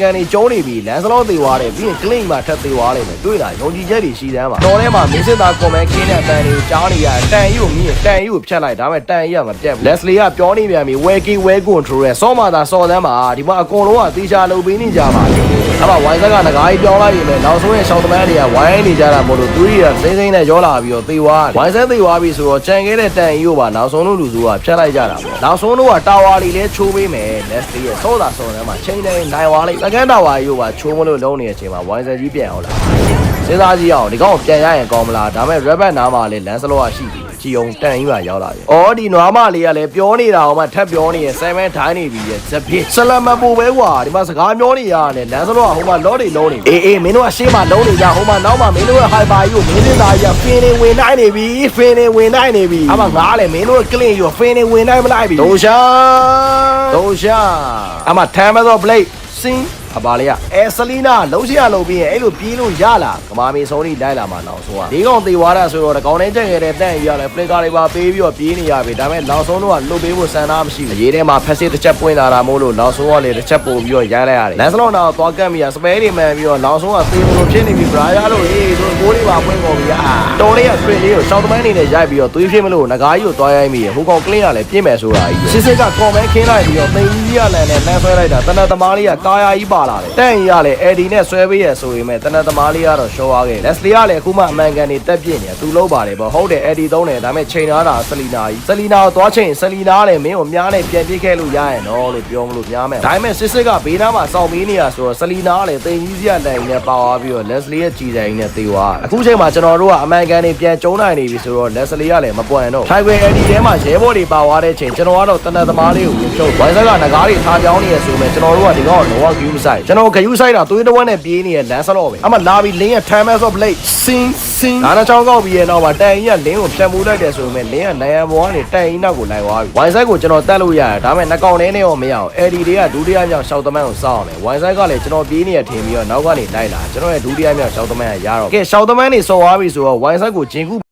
ကန်နေကျုံးနေပြီလန်စလော့သေးသွားတယ်ပြီးရင်ကလင်းမှာထပ်သေးသွားလိမ့်မယ်တွေ့လားယုံကြည်ချက်တွေရှိသမ်းပါတော်ထဲမှာမင်းစစ်သားကွန်မန်ခင်းတဲ့အတန်တွေကိုကြားနေရတန်ကြီးကိုမြင်တန်ကြီးကိုဖြတ်လိုက်ဒါပေမဲ့တန်ကြီးကမပြတ်ဘူးလက်စလီကပြောနေပြန်ပြီ working well control ရဲ့စောမာသာစော်သမ်းပါဒီမှာအကုန်လုံးကတေချာလုပ်ပေးနေကြပါအဲ့မှာဝိုင်းဆက်ကငကားကြီးပြောင်းလိုက်ရင်လည်းနောက်ဆုံးရဲ့ရှောင်းသမားတွေကဝိုင်းနေကြတာမို့လို့သူတွေကစိမ့်စိမ့်နဲ့ရောလာပြီးတော့သေသွားဝိုင်းဆက်သေသွားပြီဆိုတော့ကြံခဲ့တဲ့တန်ကြီးကိုပါနောက်ဆုံးလို့လူစုကဖြတ်လိုက်ကြတာပေါ့နောက်ဆုံးတော့တာဝါလီလဲချိုးပေးမယ်လက်စလီရဲ့စောသာစော်သမ်းမှာချိန်တိုင်းနိုင်သွားလိုက်စကန်တာဝါကြီးကိုပါချိုးမလို့လုံးနေတဲ့အချိန်မှာဝိုင်းဆက်ကြီးပြန်အောင်လာစဉ်းစားကြည့်အောင်ဒီကောင်ပြန်ရရင်ကောင်းမလားဒါပေမဲ့ rabbit နားမှာလည်းလန်စလော့ကရှိပြီကြည်အောင်တန်ကြီးပါရောက်လာပြီအော်ဒီနွားမလေးကလည်းပြောနေတာအောင်မှထပ်ပြောနေရ7ထိုင်းနေပြီရဲ့ဇပစ်ဆလမပူပဲကွာဒီမှာစကားပြောနေရတယ်လန်စလော့ကဟိုမှာလော့တွေလုံးနေအေးမင်းတို့ကရှေ့မှာလုံးနေကြဟိုမှာနောက်မှာမင်းတို့ရဲ့ hyper ကြီးကိုမင်းစစ်သားကြီးကဖင်းနေဝင်နိုင်နေပြီဖင်းနေဝင်နိုင်နေပြီအမငါလည်းမင်းတို့ကလင်းရောဖင်းနေဝင်နိုင်မလိုက်ပြီဒိုရှာအမထမ်းမသော blade စင်းအပါလေးကဆလီနာလုံးရှိရလုံးပြီးရင်အဲ့လိုပြေးလို့ရလာကမာမီဆုံးလေးလိုက်လာမှနောက်ဆုံးကဒီကောင်သေးသွားတာဆိုတော့တကောင်နဲ့ကြက်ခဲ့တဲ့တန့်ကြီးရလဲ flicker တွေပါပေးပြီးတော့ပြေးနေရပြီဒါပေမဲ့နောက်ဆုံးတော့လွတ်ပေးဖို့စံနာမရှိဘူးအရေးထဲမှာဖက်စစ်တစ်ချက်ပွင့်လာတာမို့လို့နောက်ဆုံးကလေတစ်ချက်ပို့ပြီးတော့ရိုင်းလိုက်ရတယ်လန်စလော့တော့သွားကတ်မိရစပဲတွေမှန်ပြီးတော့နောက်ဆုံးကသေမလို့ဖြစ်နေပြီဘရာယာလို့ဟေးသူကိုးတွေပါပွင့်ကုန်ပြီတော်လေးက screen လေးကိုရှောင်းသမိုင်းနေနဲ့ရိုက်ပြီးတော့သွေးဖြစ်မလို့ငကားကြီးကိုသွားရိုက်မိရဟိုကောင်ကလင်းကလည်းပြင်းမယ်ဆိုတာကြီးစစ်စစ်ကကော်မဲခင်းလိုက်ပြီးတော့သိန်းကြီးကလည်းနဲ့ဆွဲလိုက်တာတနတ်သမားလေးကကာယာကြီးပါလာတယ်တန့်ကြီးကလည်းEddie နဲ့ဆွဲပေးရဆိုရင်မဲ့တနတ်သမားလေးကတော့ရှော့သွားခဲ့ Leslie ကလည်းအခုမှအမှန်ကန်နေတက်ပြည့်နေသူလုံးပါတယ်ပေါ့ဟုတ်တယ် Eddie သုံးတယ်ဒါပေမဲ့ချိန်ထားတာဆလီနာကြီးဆလီနာကိုသွားချိန်ဆလီနာကလည်းမင်းကိုမြားနဲ့ပြန်ပြစ်ခဲ့လို့ရရင်တော့လို့ပြောမလို့မြားမယ်ဒါပေမဲ့စစ်စစ်ကဘေးနားမှာစောင့်ပေးနေရဆိုတော့ဆလီနာကလည်းတိမ်ကြီးစရတိုင်နဲ့ပါသွားပြီးတော့ Leslie ရဲ့ကြီးဆိုင်နဲ့သေသွားအခုချိန်မှာကျွန်တော်တို့ကအမှန်ကန်နေပြန်ကျုံးနိုင်နေပြီဆိုတော့ Leslie ကလည်းမပွန်တော့ Highway Eddie ထဲမှာရဲဘော်တွေပါသွားတဲ့ချိန်ကျွန်တော်ကတော့တနတ်သမားလေးကိုဝင်ဖြုတ်ဝိုင်းဆက်ကငကားတွေထားပြောင်းနေရဆိုမဲ့ကျွန်တော်တို့ကဒီကောင်ကလောကဂယူးဆိုင်ကျွန်တော်ဂယူးဆိုင်တာသွေးတဝက်နဲ့ပြေးနေရလန်စလော့ပဲအမလာပြီးလင်းရဲ့ Timeless of Blade စင်းဒါနဲ့ချောင်းကောက်ပြီးရဲ့နောက်မှာတန်ကြီးကလင်းကိုဖြတ်မှုလိုက်တယ်ဆိုပေမဲ့လင်းကနိုင်ရန်ပေါ်ကနေတန်ကြီးနောက်ကိုလိုက်သွားပြီဝိုင်းဆိုင်ကိုကျွန်တော်တက်လို့ရတယ်ဒါပေမဲ့နှကောင်ထဲနဲ့ရောမရအောင် Eddie တွေကဒုတိယမြောက်ရှောက်သမိုင်းကိုစောင့်အောင်မယ်ဝိုင်းဆိုင်ကလည်းကျွန်တော်ပြေးနေရထင်ပြီးတော့နောက်ကနေလိုက်လာကျွန်တော်ရဲ့ဒုတိယမြောက်ရှောက်သမိုင်းကရတော့ကဲရှောက်သမိုင်းနေစော်သွားပြီဆိုတော့ဝိုင်းဆိုင်ကိုဂျင်ကူ